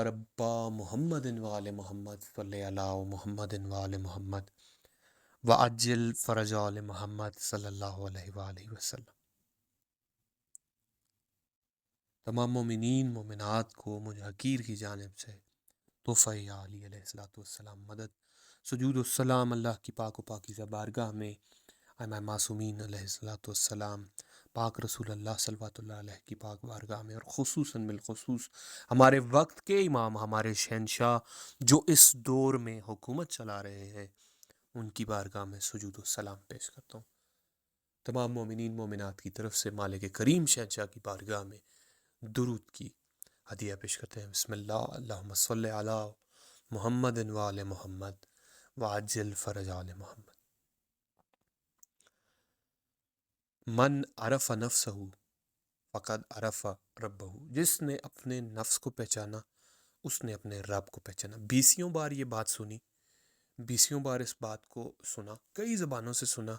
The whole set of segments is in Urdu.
رب محمد وآل محمد صلی علی محمد وآل محمد وعجل فرج آل محمد صلی اللہ علیہ وآلہ وسلم۔ تمام مومنین مومنات کو مجھ حقیر کی جانب سے تحفہ یا علی علیہ السلام مدد سجود السلام اللہ کی پاک و پاکیزہ بارگاہ میں امام معصومین علیہ السلام، پاک رسول اللہ صلی اللہ علیہ کی پاک بارگاہ میں، اور خصوصاً بالخصوص ہمارے وقت کے امام، ہمارے شہنشاہ جو اس دور میں حکومت چلا رہے ہیں، ان کی بارگاہ میں سجود السلام پیش کرتا ہوں۔ تمام مومنین مومنات کی طرف سے مالک کریم شہنشاہ کی بارگاہ میں درود کی ہدیہ پیش کرتے ہیں۔ بسم اللہ، اللہم صلی علی محمد وآل محمد وعجل فرج آل محمد۔ من عرف نفسہ فقد عرف ربہ، جس نے اپنے نفس کو پہچانا اس نے اپنے رب کو پہچانا۔ بیسیوں بار یہ بات سنی، بیسیوں بار اس بات کو سنا، کئی زبانوں سے سنا۔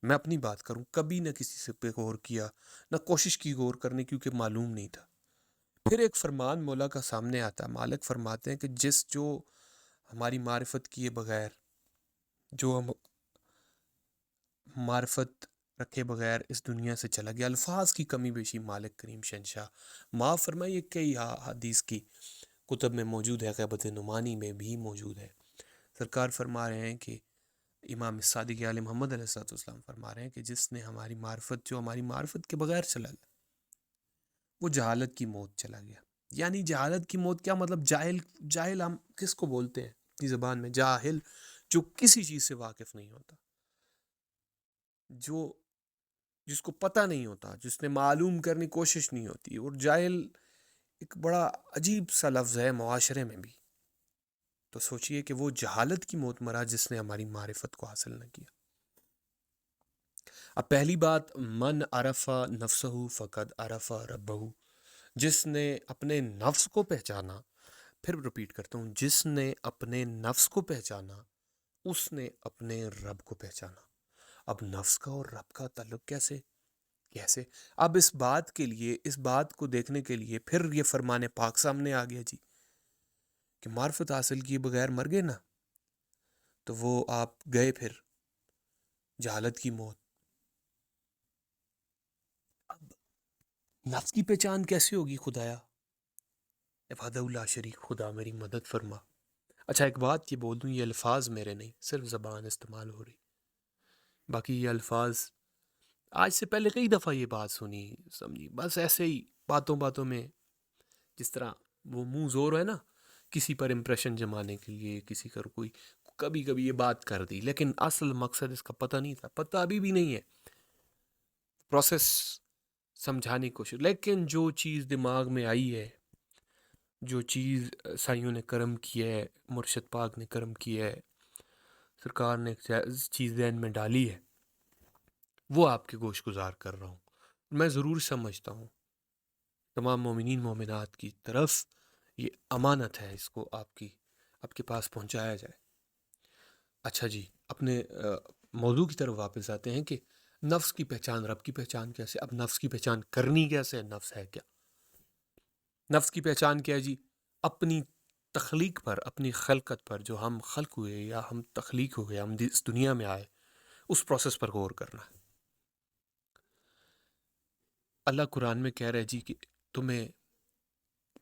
میں اپنی بات کروں، کبھی نہ کسی سے پہ غور کیا، نہ کوشش کی غور کرنے، کیونکہ معلوم نہیں تھا۔ پھر ایک فرمان مولا کا سامنے آتا ہے، مالک فرماتے ہیں کہ جو ہماری معرفت کیے بغیر، جو ہم معرفت رکھے بغیر اس دنیا سے چلا گیا، الفاظ کی کمی بیشی مالک کریم شہنشاہ معاف فرمائے، یہ کئی حدیث کی کتب میں موجود ہے، غیبت نعمانی میں بھی موجود ہے۔ سرکار فرما رہے ہیں کہ امام صادق علیہ محمد علیہ السلام فرما رہے ہیں کہ جس نے ہماری معرفت کے بغیر چلا گیا، وہ جہالت کی موت چلا گیا۔ یعنی جہالت کی موت کیا مطلب؟ جاہل ہم کس کو بولتے ہیں اپنی زبان میں؟ جاہل، جو کسی چیز سے واقف نہیں ہوتا، جس کو پتہ نہیں ہوتا، جس نے معلوم کرنے کی کوشش نہیں ہوتی۔ اور جاہل ایک بڑا عجیب سا لفظ ہے معاشرے میں بھی، تو سوچئے کہ وہ جہالت کی موت مرا جس نے ہماری معرفت کو حاصل نہ کیا۔ اب پہلی بات، من عرف نفسہ فقد عرف ربہ، جس نے اپنے نفس کو پہچانا، پھر رپیٹ کرتا ہوں، جس نے اپنے نفس کو پہچانا اس نے اپنے رب کو پہچانا۔ اب نفس کا اور رب کا تعلق کیسے؟ اب اس بات کو دیکھنے کے لیے پھر یہ فرمان پاک سامنے آ گیا جی، کہ معرفت حاصل کیے بغیر مر گئے نا، تو وہ آپ گئے پھر جہالت کی موت۔ اب نفس کی پہچان کیسے ہوگی؟ خدایا وحدہ لا شریک، خدا میری مدد فرما۔ اچھا ایک بات یہ بول دوں، یہ الفاظ میرے نہیں، صرف زبان استعمال ہو رہی، باقی یہ الفاظ آج سے پہلے کئی دفعہ یہ بات سنی، سمجھی، بس ایسے ہی باتوں میں، جس طرح وہ منہ زور ہے نا کسی پر امپریشن جمانے کے لیے، کسی کا کوئی کبھی یہ بات کر دی، لیکن اصل مقصد اس کا پتہ نہیں تھا، پتہ ابھی بھی نہیں ہے، پروسیس سمجھانے کی کوشش۔ لیکن جو چیز دماغ میں آئی ہے، جو چیز سائیوں نے کرم کیا ہے، مرشد پاک نے کرم کیا ہے، سرکار نے چیز ذہن میں ڈالی ہے، وہ آپ کے گوش گزار کر رہا ہوں۔ میں ضرور سمجھتا ہوں تمام مومنین مومنات کی طرف یہ امانت ہے، اس کو آپ کے پاس پہنچایا جائے۔ اچھا جی، اپنے موضوع کی طرف واپس آتے ہیں کہ نفس کی پہچان، رب کی پہچان کیسے؟ اب نفس کی پہچان کرنی کیسے؟ نفس ہے کیا؟ نفس کی پہچان کیا ہے جی؟ اپنی تخلیق پر، اپنی خلقت پر، جو ہم خلق ہوئے یا ہم تخلیق ہوئے، ہم اس دنیا میں آئے، اس پروسیس پر غور کرنا ہے۔ اللہ قرآن میں کہہ رہا ہے جی کہ تمہیں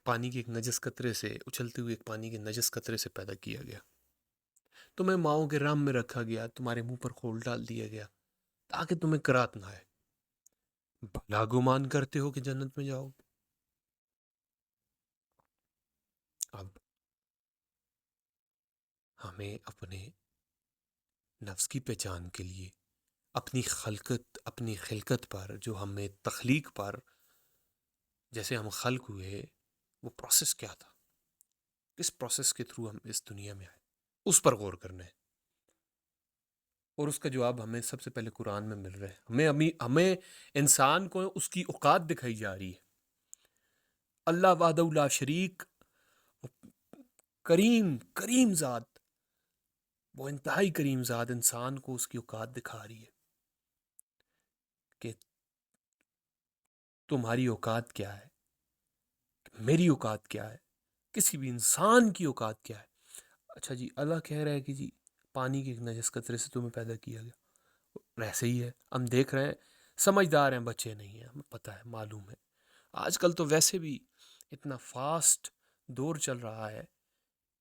پانی کے ایک نجس قطرے سے، اچھلتے ہوئے ایک پانی کے نجس قطرے سے پیدا کیا گیا، تمہیں ماؤں کے رحم میں رکھا گیا، تمہارے منہ پر خول ڈال دیا گیا تاکہ تمہیں کرات نہ آئے، بھلا گمان کرتے ہو کہ جنت میں جاؤ۔ اب ہمیں اپنے نفس کی پہچان کے لیے اپنی خلقت پر، جو ہمیں تخلیق پر، جیسے ہم خلق ہوئے، وہ پروسیس کیا تھا، کس پروسیس کے تھرو ہم اس دنیا میں آئے، اس پر غور کرنا ہے۔ اور اس کا جواب ہمیں سب سے پہلے قرآن میں مل رہا ہے۔ ہمیں انسان کو اس کی اوقات دکھائی جا رہی ہے۔ اللہ وحدہ لا شریک، کریم ذات، وہ انتہائی کریم ذات انسان کو اس کی اوقات دکھا رہی ہے کہ تمہاری اوقات کیا ہے، میری اوقات کیا ہے، کسی بھی انسان کی اوقات کیا ہے. اچھا جی، اللہ کہہ رہا ہے کہ جی پانی کے ایک نجس قطرے سے تمہیں پیدا کیا گیا. ویسے ہی ہے، ہم دیکھ رہے ہیں، سمجھدار ہیں، بچے نہیں ہیں، ہمیں پتہ ہے، معلوم ہے. آج کل تو ویسے بھی اتنا فاسٹ دور چل رہا ہے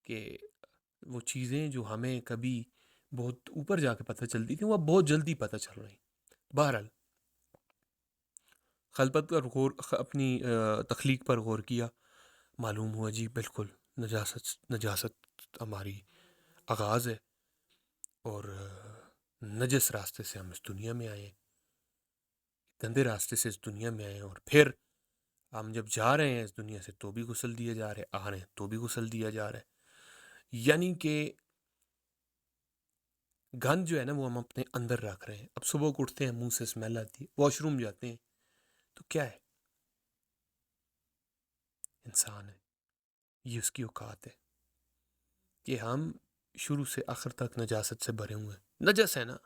کہ وہ چیزیں جو ہمیں کبھی بہت اوپر جا کے پتہ چلتی تھیں وہ اب بہت جلدی پتہ چل رہی. بہرحال خلقت پر غور، اپنی تخلیق پر غور کیا، معلوم ہوا جی بالکل نجاست ہماری آغاز ہے، اور نجس راستے سے ہم اس دنیا میں آئے، گندے راستے سے اس دنیا میں آئے، اور پھر ہم جب جا رہے ہیں اس دنیا سے تو بھی غسل دیا جا رہا ہے، آ رہے ہیں تو بھی غسل دیا جا رہا ہے. یعنی کہ گند جو ہے نا وہ ہم اپنے اندر رکھ رہے ہیں. اب صبح کو اٹھتے ہیں، منہ سے اسمیل آتی ہے، واش روم جاتے ہیں، تو کیا ہے؟ انسان ہے، یہ اس کی اوقات ہے کہ ہم شروع سے آخر تک نجاست سے بھرے ہوئے ہیں. نجس ہے نا،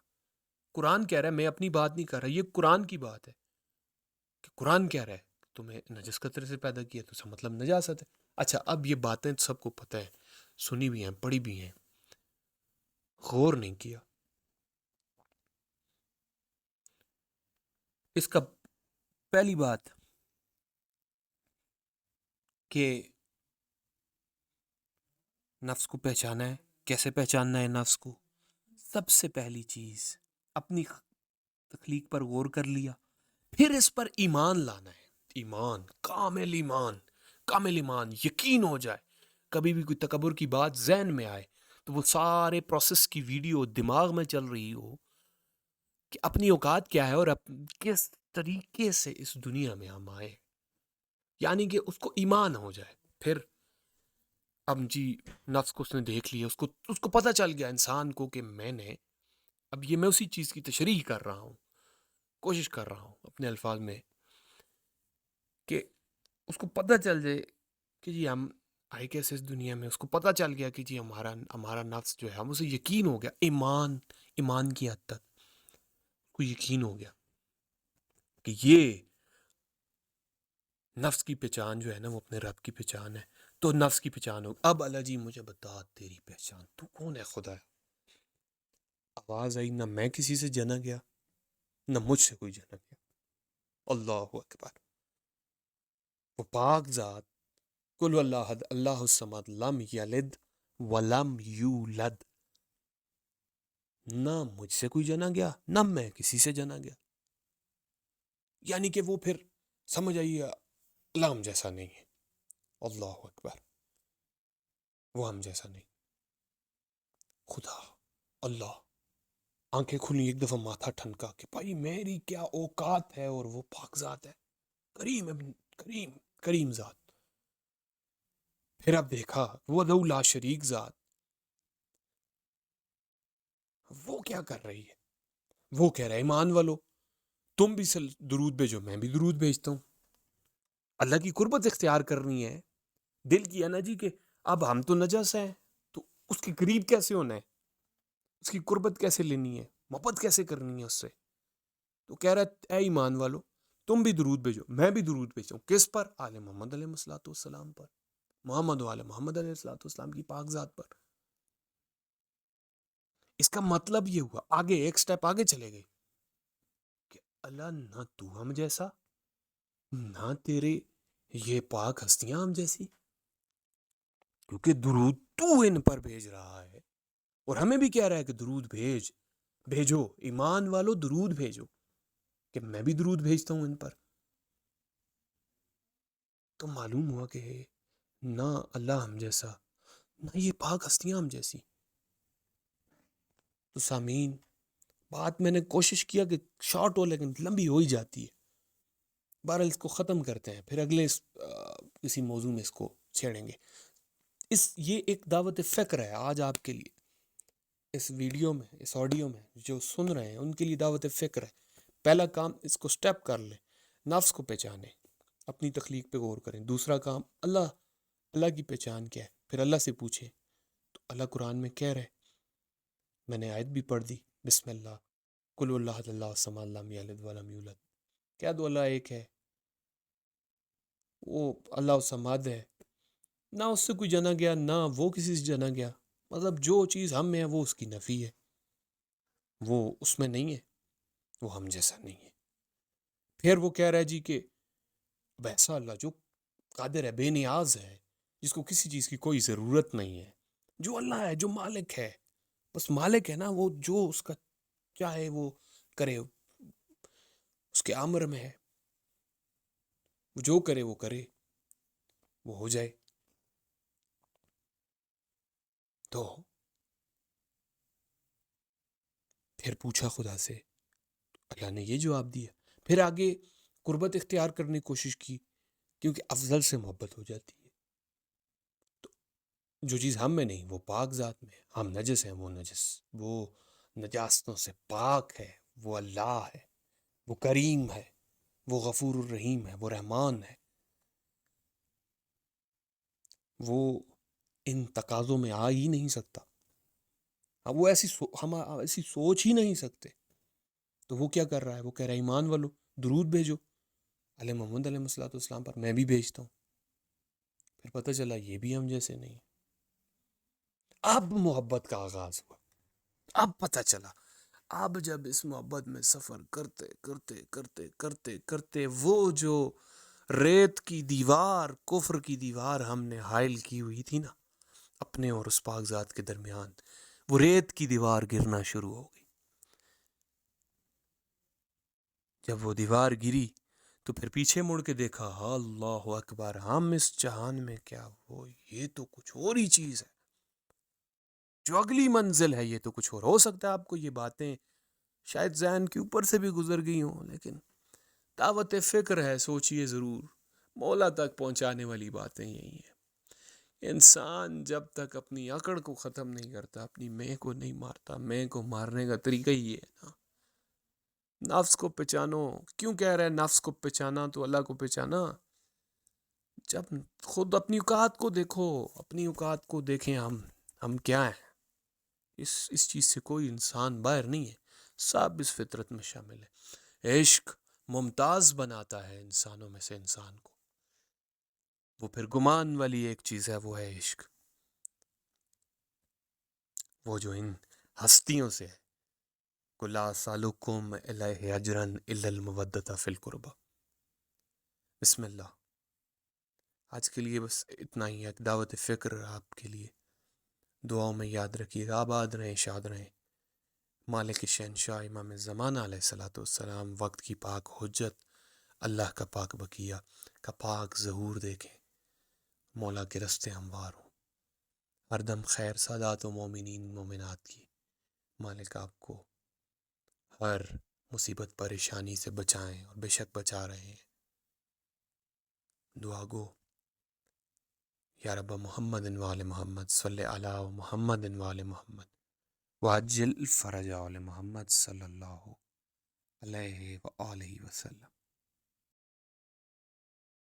قرآن کہہ رہا ہے، میں اپنی بات نہیں کر رہا، یہ قرآن کی بات ہے کہ قرآن کہہ رہا ہے تمہیں نجس قطرے سے پیدا کیا، تو اس کا مطلب نجاست ہے. اچھا، اب یہ باتیں سب کو پتہ ہے، سنی بھی ہیں، پڑھی بھی ہیں، غور نہیں کیا. اس کا پہلی بات کہ نفس کو پہچانا ہے. کیسے پہچاننا ہے نفس کو؟ سب سے پہلی چیز اپنی تخلیق پر غور کر لیا، پھر اس پر ایمان لانا ہے. ایمان، کامل ایمان، کامل ایمان، یقین ہو جائے. کبھی بھی کوئی تکبر کی بات ذہن میں آئے تو وہ سارے پروسیس کی ویڈیو دماغ میں چل رہی ہو کہ اپنی اوقات کیا ہے اور کس طریقے سے اس دنیا میں ہم آئے، یعنی کہ اس کو ایمان ہو جائے. پھر اب جی نفس کو اس نے دیکھ لیا، اس کو پتہ چل گیا انسان کو کہ اب یہ میں اسی چیز کی تشریح کر رہا ہوں، کوشش کر رہا ہوں اپنے الفاظ میں کہ اس کو پتہ چل جائے کہ جی ہم آئے کیسے اس دنیا میں. اس کو پتہ چل گیا کہ جی ہمارا نفس جو ہے، ہم اسے یقین ہو گیا، ایمان کی حد تک کو یقین ہو گیا کہ یہ نفس کی پہچان جو ہے نا وہ اپنے رب کی پہچان ہے. تو نفس کی پہچان ہو. اب اللہ جی مجھے بتا تیری پہچان، تو کون ہے خدا ہے. آواز آئی، نہ میں کسی سے جنا گیا نہ مجھ سے کوئی جنا گیا. اللہ اکبر. وہ پاک ذات، قل اللہ احد اللہ الصمد لم یلد ولم یولد، نہ مجھ سے کوئی جنا گیا نہ میں کسی سے جنا گیا. یعنی کہ وہ پھر سمجھ آئیے اللہ ہم جیسا نہیں ہے. اللہ اکبر. وہ ہم جیسا نہیں. خدا، اللہ، آنکھیں کھلی، ایک دفعہ ماتھا ٹھنکا کہ بھائی میری کیا اوقات ہے، اور وہ پاک ذات ہے، کریم ذات. پھر اب دیکھا وہ لو لا شریک ذات، وہ کیا کر رہی ہے. وہ کہہ رہا ہے ایمان والو تم بھی درود بھیجو، میں بھی درود بھیجتا ہوں. اللہ کی قربت اختیار کرنی ہے. دل کی ہے نا جی کہ اب ہم تو نجس ہیں، تو اس کے قریب کیسے ہونا ہے، اس کی قربت کیسے لینی ہے، محبت کیسے کرنی ہے اس سے. تو کہہ رہا ہے اے ایمان والو تم بھی درود بھیجو، میں بھی درود بھیجتا ہوں. کس پر؟ آل محمد علیہ الصلوۃ والسلام پر، محمد و آل محمد علیہ الصلوۃ والسلام کی پاک ذات پر. اس کا مطلب یہ ہوا، آگے ایک سٹیپ آگے چلے گئے کہ اللہ نہ تو ہم جیسا، نہ تیرے یہ پاک ہستیاں ہم جیسی، کیونکہ درود تو ان پر بھیج رہا ہے، اور ہمیں بھی کہہ رہا ہے کہ درود بھیجو، ایمان والو درود بھیجو، کہ میں بھی درود بھیجتا ہوں ان پر. تو معلوم ہوا کہ نہ اللہ ہم جیسا، نہ یہ پاک ہستیاں ہم جیسی. تو سامعین، بات میں نے کوشش کیا کہ شارٹ ہو لیکن لمبی ہو ہی جاتی ہے. بہرحال اس کو ختم کرتے ہیں، پھر اگلے کسی موضوع میں اس کو چھیڑیں گے. یہ ایک دعوت فکر ہے آج آپ کے لیے، اس ویڈیو میں، اس آڈیو میں جو سن رہے ہیں ان کے لیے دعوت فکر ہے. پہلا کام اس کو سٹیپ کر لیں، نفس کو پہچانیں، اپنی تخلیق پہ غور کریں. دوسرا کام اللہ کی پہچان کیا ہے، پھر اللہ سے پوچھیں. تو اللہ قرآن میں کہہ رہے، میں نے آیت بھی پڑھ دی، بسم اللہ، قل اللہ احد اللہ الصمد لم یلد ولم یولد. کہہ دو اللہ ایک ہے، وہ اللہ الصمد ہے، نہ اس سے کوئی جنا گیا، نہ وہ کسی سے جنا گیا. مطلب جو چیز ہم میں ہے وہ اس کی نفی ہے، وہ اس میں نہیں ہے، وہ ہم جیسا نہیں ہے. پھر وہ کہہ رہا ہے جی کہ اب ایسا اللہ جو قادر ہے، بے نیاز ہے، جس کو کسی چیز کی کوئی ضرورت نہیں ہے، جو اللہ ہے، جو مالک ہے، بس مالک ہے نا، وہ جو اس کا چاہے وہ کرے، اس کے امر میں ہے، وہ جو کرے وہ کرے، وہ ہو جائے. تو پھر پوچھا خدا سے، اللہ نے یہ جواب دیا. پھر آگے قربت اختیار کرنے کی کوشش کی، کیونکہ افضل سے محبت ہو جاتی ہے. تو جو چیز ہم میں نہیں وہ پاک ذات میں ہے. ہم نجس ہیں، وہ نجس، وہ نجاستوں سے پاک ہے، وہ اللہ ہے، وہ کریم ہے، وہ غفور الرحیم ہے، وہ رحمان ہے. وہ ان تقاضوں میں آ ہی نہیں سکتا. اب وہ ہم ایسی سوچ ہی نہیں سکتے. تو وہ کیا کر رہا ہے؟ وہ کہہ رہا ہے ایمان والو درود بھیجو علیہ محمد علیہ الصلوۃ والسلام پر، میں بھی بھیجتا ہوں. پھر پتہ چلا یہ بھی ہم جیسے نہیں. اب محبت کا آغاز ہوا. اب پتہ چلا، اب جب اس محبت میں سفر کرتے کرتے کرتے کرتے کرتے وہ جو ریت کی دیوار، کفر کی دیوار ہم نے حائل کی ہوئی تھی نا اپنے اور اس پاک ذات کے درمیان، وہ ریت کی دیوار گرنا شروع ہو گئی. جب وہ دیوار گری تو پھر پیچھے مڑ کے دیکھا، اللہ اکبر، ہم اس جہان میں کیا، وہ یہ تو کچھ اور ہی چیز ہے، جو اگلی منزل ہے یہ تو کچھ اور. ہو سکتا ہے آپ کو یہ باتیں شاید ذہن کے اوپر سے بھی گزر گئی ہوں، لیکن دعوت فکر ہے، سوچئے ضرور. مولا تک پہنچانے والی باتیں یہی ہیں. انسان جب تک اپنی اکڑ کو ختم نہیں کرتا، اپنی میں کو نہیں مارتا. میں کو مارنے کا طریقہ ہی ہے نا، نفس کو پہچانو. کیوں کہہ رہے ہیں نفس کو پہچانا تو اللہ کو پہچانا؟ جب خود اپنی اوقات کو دیکھو، اپنی اوقات کو دیکھیں، ہم کیا ہیں. اس چیز سے کوئی انسان باہر نہیں ہے، سب اس فطرت میں شامل ہے. عشق ممتاز بناتا ہے انسانوں میں سے انسان کو. وہ پھر گمان والی ایک چیز ہے، وہ ہے عشق، وہ جو ان ہستیوں سے ہے. کلا سالکم الیہ اجرا الا المودۃ فی القربہ. بسم اللہ. آج کے لیے بس اتنا ہی ہے. دعوت فکر آپ کے لیے دعاؤں میں یاد رکھیے گا. آباد رہیں، شاد رہیں. مالک شہنشاہ امام زمانہ علیہ الصلوۃ والسلام، وقت کی پاک حجت، اللہ کا پاک بقیہ کا پاک ظہور دیکھیں. مولا کے رستے ہموار ہوں. ہر دم خیر سادات و مومنین مومنات کی. مالک آپ کو ہر مصیبت پریشانی سے بچائیں، اور بے شک بچا رہے ہیں. دعا گو یا رب محمد وآل محمد صلی علی محمد وآل محمد وعجل فرج آل محمد صلی اللہ علیہ وآلہ وسلم.